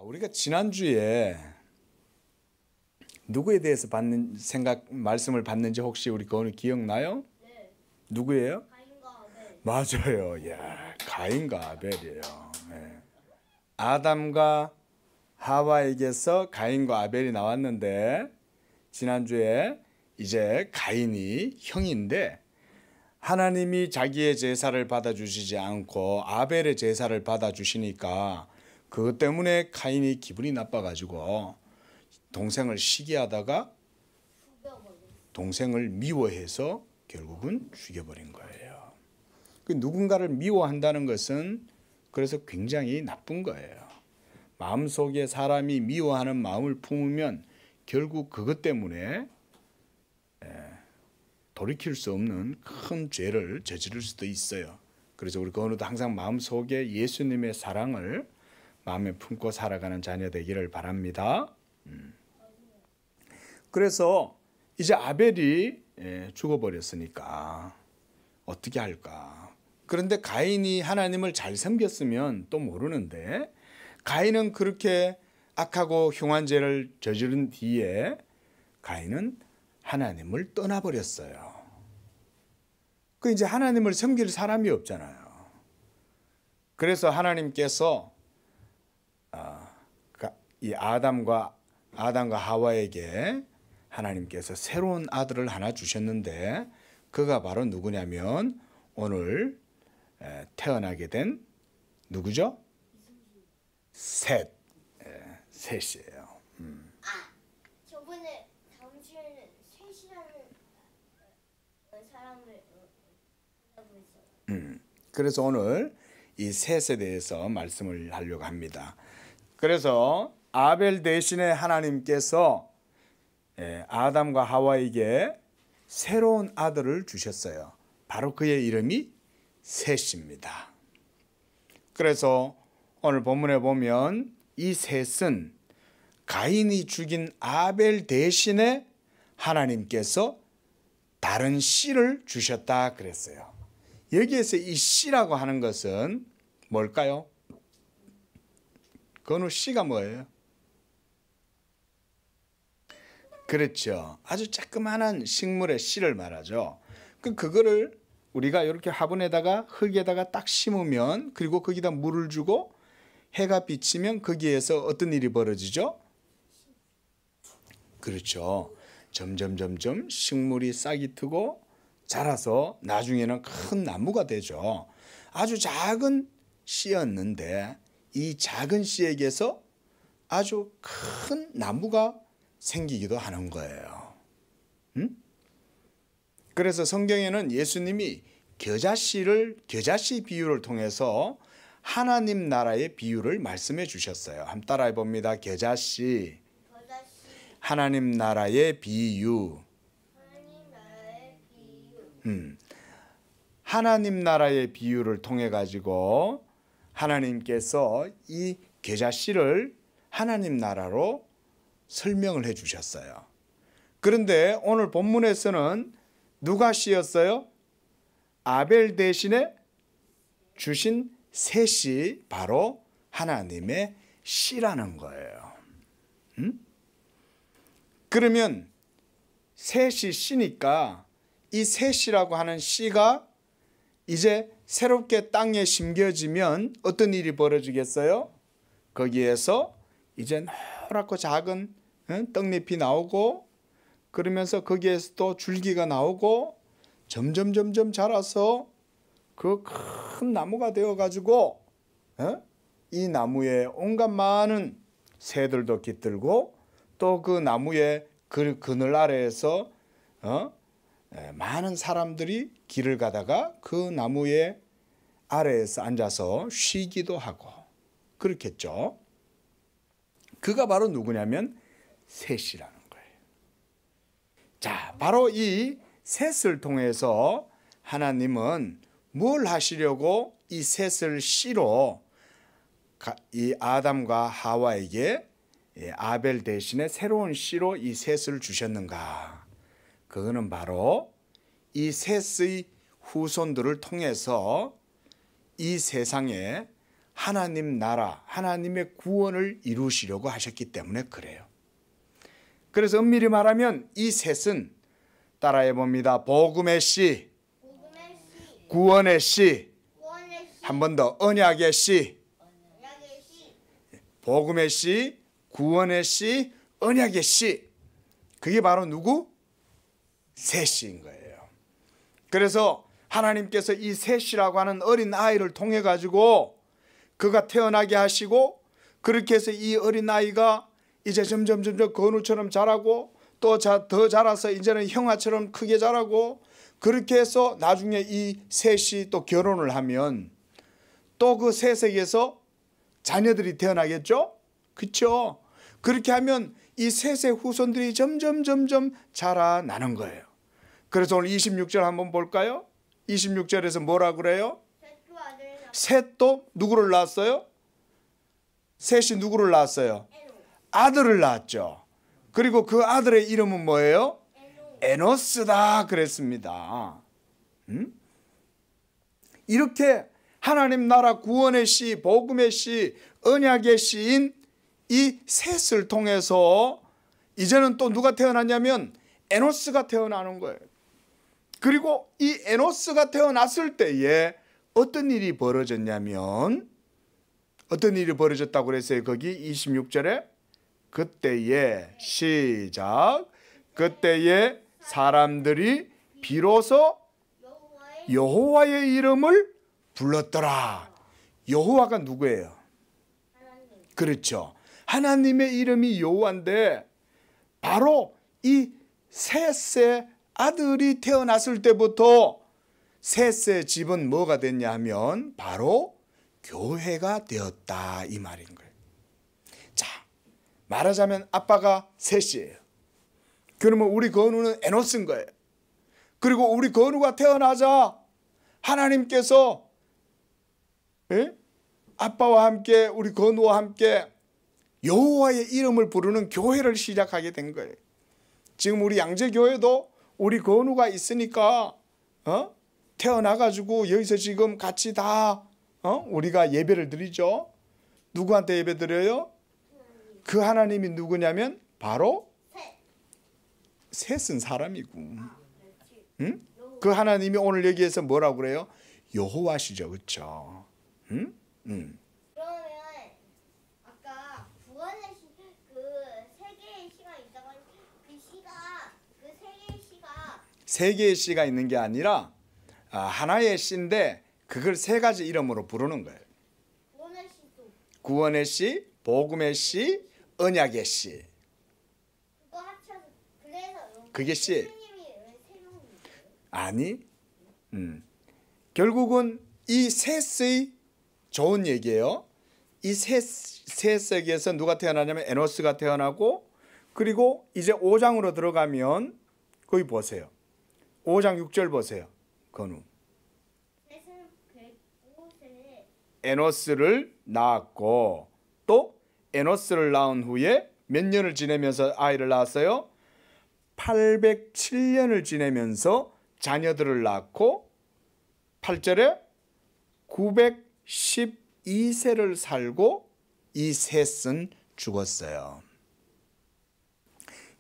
우리가 지난주에 누구에 대해서 말씀을 받는지 혹시 우리 그거는 기억나요? 네. 누구예요? 가인과 아벨. 맞아요. 야, 가인과 아벨이에요. 네. 아담과 하와에게서 가인과 아벨이 나왔는데 지난주에 이제 가인이 형인데 하나님이 자기의 제사를 받아주시지 않고 아벨의 제사를 받아주시니까 그것 때문에 가인이 기분이 나빠가지고 동생을 시기하다가 죽여버렸어. 동생을 미워해서 결국은 죽여버린 거예요. 그 누군가를 미워한다는 것은 그래서 굉장히 나쁜 거예요. 마음속에 사람이 미워하는 마음을 품으면 결국 그것 때문에 돌이킬 수 없는 큰 죄를 저지를 수도 있어요. 그래서 우리 오늘도 항상 마음속에 예수님의 사랑을 마음에 품고 살아가는 자녀 되기를 바랍니다. 그래서 이제 아벨이 죽어버렸으니까 어떻게 할까? 그런데 가인이 하나님을 잘 섬겼으면 또 모르는데 가인은 그렇게 악하고 흉한 죄를 저지른 뒤에 가인은 하나님을 떠나버렸어요. 그 이제 하나님을 섬길 사람이 없잖아요. 그래서 하나님께서 이 아담과 하와에게 하나님께서 새로운 아들을 하나 주셨는데 그가 바로 누구냐면 오늘 태어나게 된 누구죠? 셋이에요. 저번에 다음 주에는 셋이라는 사람을 하고 있어요. 그래서 오늘 이 셋에 대해서 말씀을 하려고 합니다. 그래서 아벨 대신에 하나님께서 아담과 하와에게 새로운 아들을 주셨어요. 바로 그의 이름이 셋입니다. 그래서 오늘 본문에 보면 이 셋은 가인이 죽인 아벨 대신에 하나님께서 다른 씨를 주셨다 그랬어요. 여기에서 이 씨라고 하는 것은 뭘까요? 그 씨가 뭐예요? 그렇죠. 아주 조그마한 식물의 씨를 말하죠. 그거를 우리가 이렇게 화분에다가 흙에다가 딱 심으면 그리고 거기다 물을 주고 해가 비치면 거기에서 어떤 일이 벌어지죠? 그렇죠. 점점 식물이 싹이 트고 자라서 나중에는 큰 나무가 되죠. 아주 작은 씨였는데 이 작은 씨에게서 아주 큰 나무가 생기기도 하는 거예요. 그래서 성경에는 예수님이 겨자씨 비유를 통해서 하나님 나라의 비유를 말씀해 주셨어요. 한번 따라해 봅니다. 겨자씨, 하나님 나라의 비유. 하나님 나라의 비유를 통해 가지고 하나님께서 이 겨자씨를 하나님 나라로 설명을 해 주셨어요. 그런데 오늘 본문에서는 누가 씨였어요? 아벨 대신에 주신 셋이 바로 하나님의 씨라는 거예요. 그러면 셋이 씨니까 이 셋이라고 하는 씨가 이제 새롭게 땅에 심겨지면 어떤 일이 벌어지겠어요? 거기에서 이제 노랗고 작은 떡잎이 나오고 그러면서 거기에서 또 줄기가 나오고 점점 자라서 그 큰 나무가 되어가지고 이 나무에 온갖 많은 새들도 깃들고 또 그 나무의 그늘 아래에서 많은 사람들이 길을 가다가 그 나무의 아래에서 앉아서 쉬기도 하고 그렇겠죠. 그가 바로 누구냐면 셋이라는 거예요. 자, 바로 이 셋을 통해서 하나님은 뭘 하시려고 이 셋을 씨로 이 아담과 하와에게 아벨 대신에 새로운 씨로 이 셋을 주셨는가? 그거는 바로 이 셋의 후손들을 통해서 이 세상에 하나님 나라, 하나님의 구원을 이루시려고 하셨기 때문에 그래요. 그래서 엄밀히 말하면 이 셋은 따라해 봅니다. 복음의 씨, 복음의 씨, 구원의 씨, 구원의 씨, 한 번 더 언약의 씨. 언약의 씨, 복음의 씨, 구원의 씨, 언약의 씨. 그게 바로 누구? 셋인 거예요. 그래서 하나님께서 이 셋이라고 하는 어린 아이를 통해 가지고 그가 태어나게 하시고, 그렇게 해서 이 어린 아이가 이제 점점 건우처럼 자라고, 또 더 자라서 이제는 형아처럼 크게 자라고, 그렇게 해서 나중에 이 셋이 또 결혼을 하면 또 그 셋에게서 자녀들이 태어나겠죠? 그렇죠? 그렇게 하면 이 셋의 후손들이 점점 자라나는 거예요. 그래서 오늘 26절 한번 볼까요? 26절에서 뭐라 그래요? 셋도 아들을 낳고 셋도 누구를 낳았어요? 셋이 누구를 낳았어요? 에노, 아들을 낳았죠. 그리고 그 아들의 이름은 뭐예요? 에노, 에노스다 그랬습니다. 이렇게 하나님 나라 구원의 씨, 복음의 씨, 언약의 씨인 이 셋을 통해서 이제는 또 누가 태어났냐면 에노스가 태어나는 거예요. 그리고 이 에노스가 태어났을 때에 어떤 일이 벌어졌냐면, 어떤 일이 벌어졌다고 그랬어요? 거기 26절에 그때에 시작, 그때에 사람들이 비로소 여호와의 여호와의 이름을 불렀더라. 여호와가 누구예요? 하나님, 그렇죠. 하나님의 이름이 여호와인데, 바로 이 셋의 아들이 태어났을 때부터 셋의 집은 뭐가 됐냐 하면 바로 교회가 되었다 이 말인 거예요. 자, 말하자면 아빠가 셋이에요. 그러면 우리 건우는 에노스인 거예요. 그리고 우리 건우가 태어나자 하나님께서 아빠와 함께 우리 건우와 함께 여호와의 이름을 부르는 교회를 시작하게 된 거예요. 지금 우리 양재교회도 우리 건우가 있으니까 태어나가지고 여기서 지금 같이 다 우리가 예배를 드리죠. 누구한테 예배 드려요? 그 하나님이 누구냐면 바로 셋은 사람이고, 그렇지. 그 하나님이 오늘 여기에서 뭐라고 그래요? 여호와시죠, 그렇죠? 그러면 아까 구원의 시, 그세 개의 시가 있다고 그 시가 그 세 개의 시가 세 개의 씨가 있는 게 아니라 하나의 씨인데 그걸 세 가지 이름으로 부르는 거예요. 구원의 시도 구원의 씨, 복음의 씨, 언약의 씨. 그거 합쳐서 그래서 그게 씨. 예수님이 왜 세 명이에요? 아니, 결국은 이 셋의 좋은 얘기예요. 이 셋에게서 누가 태어나냐면 에노스가 태어나고, 그리고 이제 5장으로 들어가면 거기 보세요. 5장 6절 보세요. 건우. 셋은 그곳에 에노스를 낳았고, 또 에노스를 낳은 후에 몇 년을 지내면서 아이를 낳았어요? 807년을 지내면서 자녀들을 낳고, 8절에 912세를 살고 이 셋은 죽었어요.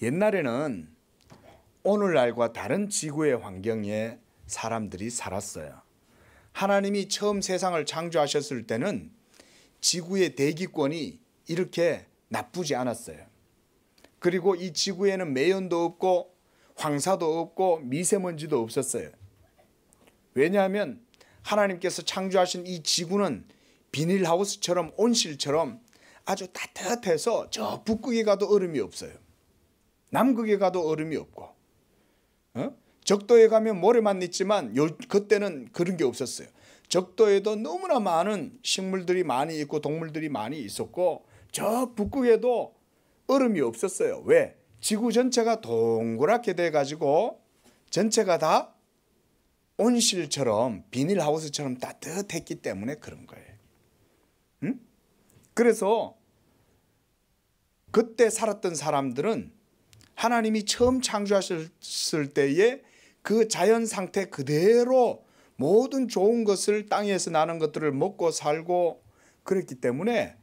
옛날에는 오늘날과 다른 지구의 환경에 사람들이 살았어요. 하나님이 처음 세상을 창조하셨을 때는 지구의 대기권이 이렇게 나쁘지 않았어요. 그리고 이 지구에는 매연도 없고 황사도 없고 미세먼지도 없었어요. 왜냐하면 하나님께서 창조하신 이 지구는 비닐하우스처럼 온실처럼 아주 따뜻해서 저 북극에 가도 얼음이 없어요. 남극에 가도 얼음이 없고, 적도에 가면 모래만 있지만 그때는 그런 게 없었어요. 적도에도 너무나 많은 식물들이 많이 있고 동물들이 많이 있었고, 저 북극에도 얼음이 없었어요. 왜? 지구 전체가 동그랗게 돼가지고 전체가 다 온실처럼 비닐하우스처럼 따뜻했기 때문에 그런 거예요. 그래서 그때 살았던 사람들은 하나님이 처음 창조하셨을 때에 그 자연 상태 그대로 모든 좋은 것을 땅에서 나는 것들을 먹고 살고, 그랬기 때문에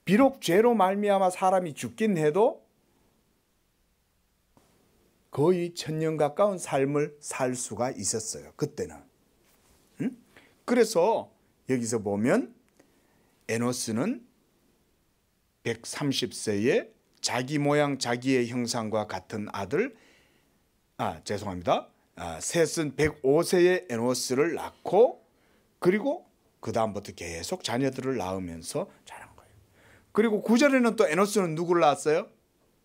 비록 죄로 말미암아 사람이 죽긴 해도 거의 1000년 가까운 삶을 살 수가 있었어요. 그때는. 그래서 여기서 보면 에노스는 130세에 자기 모양 자기의 형상과 같은 아들 셋은 105세에 에노스를 낳고 그리고 그 다음부터 계속 자녀들을 낳으면서 자란 거예요. 그리고 9절에는 또 에노스는 누구를 낳았어요?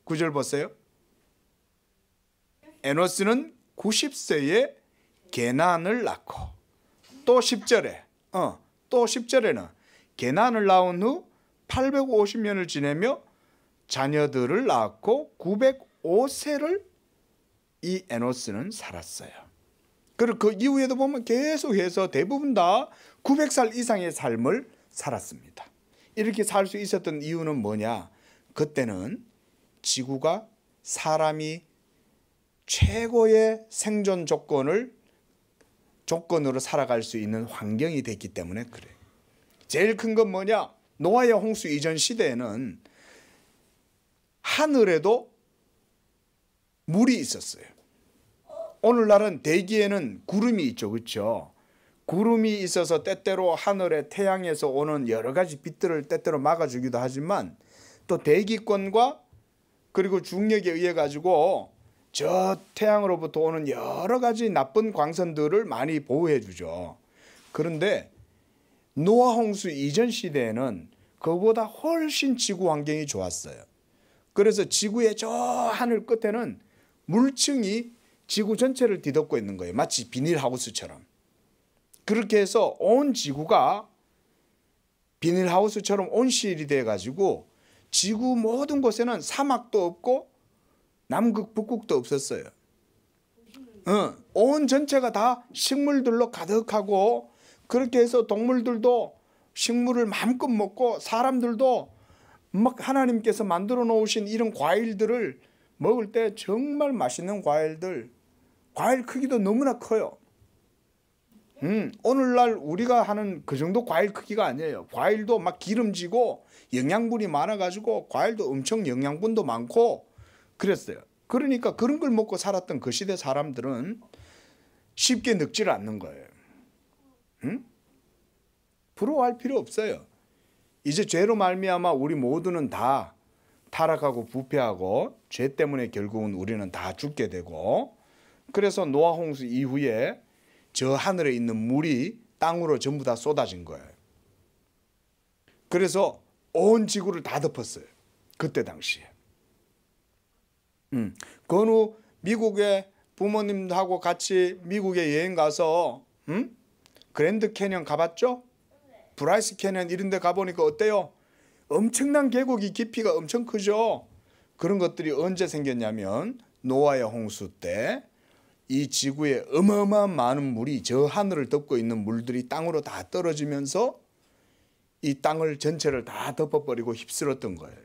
9절 보세요. 에노스는 90세에 게난을 낳고 또 10절에는 게난을 낳은 후 850년을 지내며 자녀들을 낳았고 905세를 이 에노스는 살았어요. 그리고 그 이후에도 보면 계속해서 대부분 다 900살 이상의 삶을 살았습니다. 이렇게 살 수 있었던 이유는 뭐냐? 그때는 지구가 사람이 최고의 생존 조건으로 살아갈 수 있는 환경이 됐기 때문에 그래요. 제일 큰 건 뭐냐? 노아의 홍수 이전 시대에는 하늘에도 물이 있었어요. 오늘날은 대기에는 구름이 있죠. 그렇죠? 구름이 있어서 때때로 하늘에 태양에서 오는 여러 가지 빛들을 때때로 막아주기도 하지만 또 대기권과 그리고 중력에 의해 가지고 저 태양으로부터 오는 여러 가지 나쁜 광선들을 많이 보호해 주죠. 그런데 노아 홍수 이전 시대에는 그보다 훨씬 지구 환경이 좋았어요. 그래서 지구의 저 하늘 끝에는 물층이 지구 전체를 뒤덮고 있는 거예요. 마치 비닐하우스처럼. 그렇게 해서 온 지구가 비닐하우스처럼 온실이 돼가지고 지구 모든 곳에는 사막도 없고 남극 북극도 없었어요. 온 전체가 다 식물들로 가득하고 그렇게 해서 동물들도 식물을 마음껏 먹고 사람들도 막 하나님께서 만들어 놓으신 이런 과일들을 먹을 때 정말 맛있는 과일 크기도 너무나 커요. 오늘날 우리가 하는 그 정도 과일 크기가 아니에요. 과일도 막 기름지고 영양분이 많아가지고 과일도 엄청 영양분도 많고 그랬어요. 그러니까 그런 걸 먹고 살았던 그 시대 사람들은 쉽게 늙지를 않는 거예요. 부러워할 필요 없어요. 이제 죄로 말미암아 우리 모두는 다 타락하고 부패하고 죄 때문에 결국은 우리는 다 죽게 되고 그래서 노아 홍수 이후에 저 하늘에 있는 물이 땅으로 전부 다 쏟아진 거예요. 그래서 온 지구를 다 덮었어요. 그때 당시에. 건우 미국에 부모님하고 같이 미국에 여행 가서 그랜드 캐년 가봤죠? 브라이스 캐년 이런 데 가보니까 어때요? 엄청난 계곡이 깊이가 엄청 크죠? 그런 것들이 언제 생겼냐면 노아의 홍수 때 이 지구에 어마어마한 많은 물이 저 하늘을 덮고 있는 물들이 땅으로 다 떨어지면서 이 땅을 전체를 다 덮어버리고 휩쓸었던 거예요.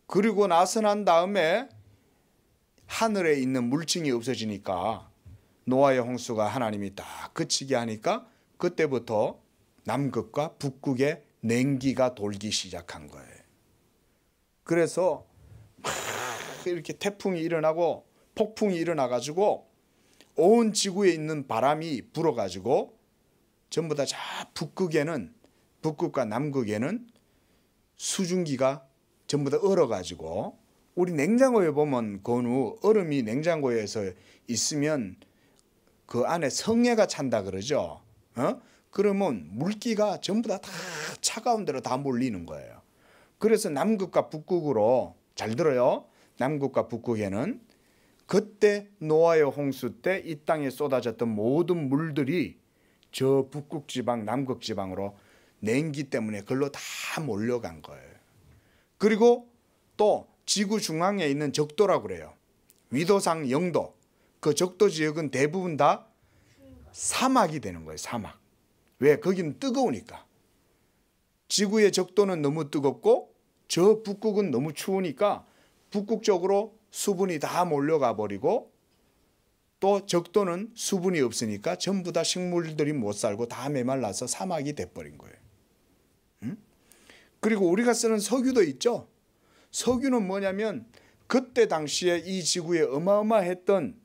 그리고 나서 난 다음에 하늘에 있는 물층이 없어지니까 노아의 홍수가 하나님이 딱 그치게 하니까 그때부터 남극과 북극에 냉기가 돌기 시작한 거예요. 그래서 막 이렇게 태풍이 일어나고 폭풍이 일어나가지고 온 지구에 있는 바람이 불어가지고 전부 다 북극과 남극에는 수증기가 전부 다 얼어가지고 우리 냉장고에 보면 건우 얼음이 냉장고에서 있으면 그 안에 성에가 찬다 그러죠. 그러면 물기가 전부 다 차가운 데로 다 몰리는 거예요. 그래서 남극과 북극으로 잘 들어요. 남극과 북극에는 그때 노아의 홍수 때 이 땅에 쏟아졌던 모든 물들이 저 북극 지방, 남극 지방으로 냉기 때문에 그걸로 다 몰려간 거예요. 그리고 또 지구 중앙에 있는 적도라고 그래요. 위도상 영도. 그 적도 지역은 대부분 다 사막이 되는 거예요. 사막. 왜? 거기는 뜨거우니까. 지구의 적도는 너무 뜨겁고 저 북극은 너무 추우니까 북극 쪽으로 수분이 다 몰려가 버리고 또 적도는 수분이 없으니까 전부 다 식물들이 못 살고 다 메말라서 사막이 돼버린 거예요. 그리고 우리가 쓰는 석유도 있죠. 석유는 뭐냐면 그때 당시에 이 지구에 어마어마했던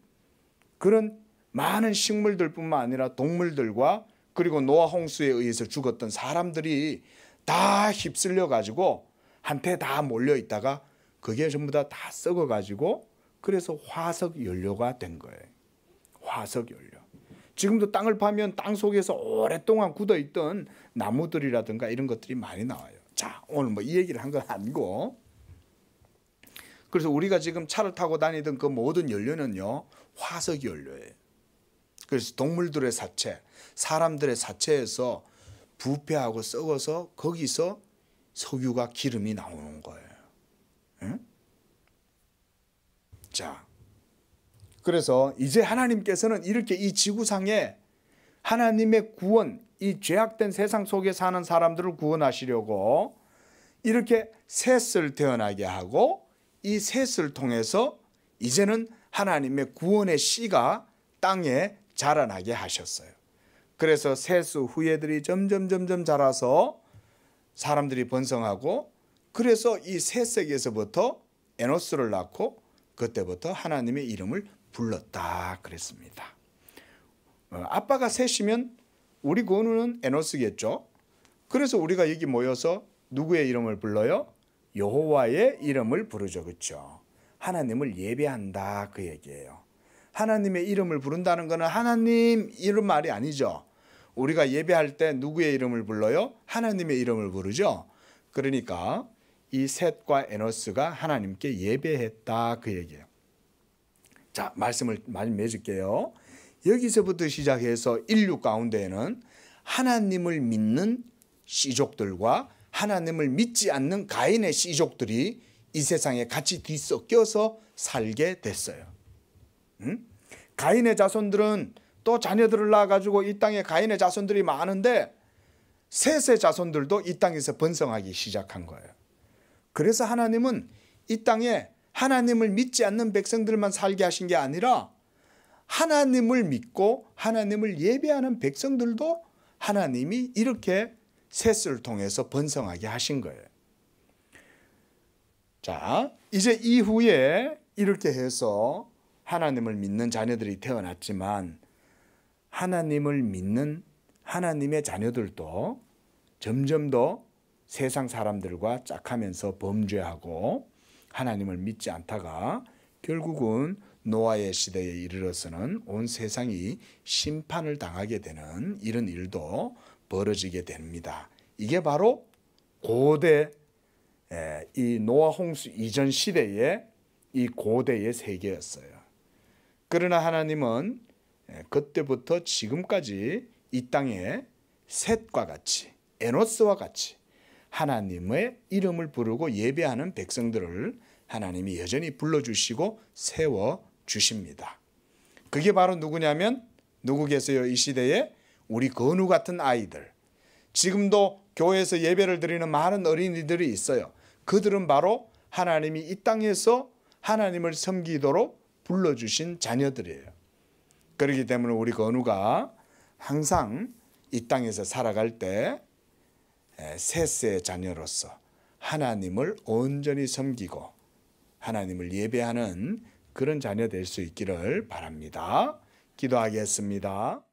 그런 많은 식물들뿐만 아니라 동물들과 그리고 노아 홍수에 의해서 죽었던 사람들이 다 휩쓸려 가지고 한테 다 몰려 있다가 그게 전부 다 썩어 가지고 그래서 화석 연료가 된 거예요. 화석 연료. 지금도 땅을 파면 땅 속에서 오랫동안 굳어 있던 나무들이라든가 이런 것들이 많이 나와요. 자, 오늘 뭐 이 얘기를 한 건 아니고, 그래서 우리가 지금 차를 타고 다니던 그 모든 연료는요, 화석 연료예요. 그래서 동물들의 사체, 사람들의 사체에서 부패하고 썩어서 거기서 석유가 기름이 나오는 거예요. 응? 자, 그래서 이제 하나님께서는 이렇게 이 지구상에 하나님의 구원, 이 죄악된 세상 속에 사는 사람들을 구원하시려고 이렇게 셋을 태어나게 하고 이 셋을 통해서 이제는 하나님의 구원의 씨가 땅에 자라나게 하셨어요. 그래서 셋수 후예들이 점점 자라서 사람들이 번성하고, 그래서 이 셋에게서부터 에노스를 낳고 그때부터 하나님의 이름을 불렀다 그랬습니다. 아빠가 셋이면 우리 건우는 에노스겠죠. 그래서 우리가 여기 모여서 누구의 이름을 불러요? 여호와의 이름을 부르죠. 그렇죠? 하나님을 예배한다 그 얘기예요. 하나님의 이름을 부른다는 것은 하나님 이런 말이 아니죠. 우리가 예배할 때 누구의 이름을 불러요? 하나님의 이름을 부르죠. 그러니까 이 셋과 에노스가 하나님께 예배했다 그 얘기예요. 자, 말씀을 많이 맺을게요. 여기서부터 시작해서 인류 가운데에는 하나님을 믿는 씨족들과 하나님을 믿지 않는 가인의 씨족들이 이 세상에 같이 뒤섞여서 살게 됐어요. 가인의 자손들은 또 자녀들을 낳아가지고 이 땅에 가인의 자손들이 많은데 셋의 자손들도 이 땅에서 번성하기 시작한 거예요. 그래서 하나님은 이 땅에 하나님을 믿지 않는 백성들만 살게 하신 게 아니라 하나님을 믿고 하나님을 예배하는 백성들도 하나님이 이렇게 셋을 통해서 번성하게 하신 거예요. 자, 이제 이후에 이렇게 해서 하나님을 믿는 자녀들이 태어났지만 하나님을 믿는 하나님의 자녀들도 점점 더 세상 사람들과 짝하면서 범죄하고 하나님을 믿지 않다가 결국은 노아의 시대에 이르러서는 온 세상이 심판을 당하게 되는 이런 일도 벌어지게 됩니다. 이게 바로 고대 이 노아 홍수 이전 시대의 이 고대의 세계였어요. 그러나 하나님은 그때부터 지금까지 이 땅에 셋과 같이 에노스와 같이 하나님의 이름을 부르고 예배하는 백성들을 하나님이 여전히 불러주시고 세워주십니다. 그게 바로 누구냐면 누구 계세요? 이 시대에 우리 건우 같은 아이들, 지금도 교회에서 예배를 드리는 많은 어린이들이 있어요. 그들은 바로 하나님이 이 땅에서 하나님을 섬기도록 불러주신 자녀들이에요. 그렇기 때문에 우리 건우가 항상 이 땅에서 살아갈 때 셋의 자녀로서 하나님을 온전히 섬기고 하나님을 예배하는 그런 자녀 될 수 있기를 바랍니다. 기도하겠습니다.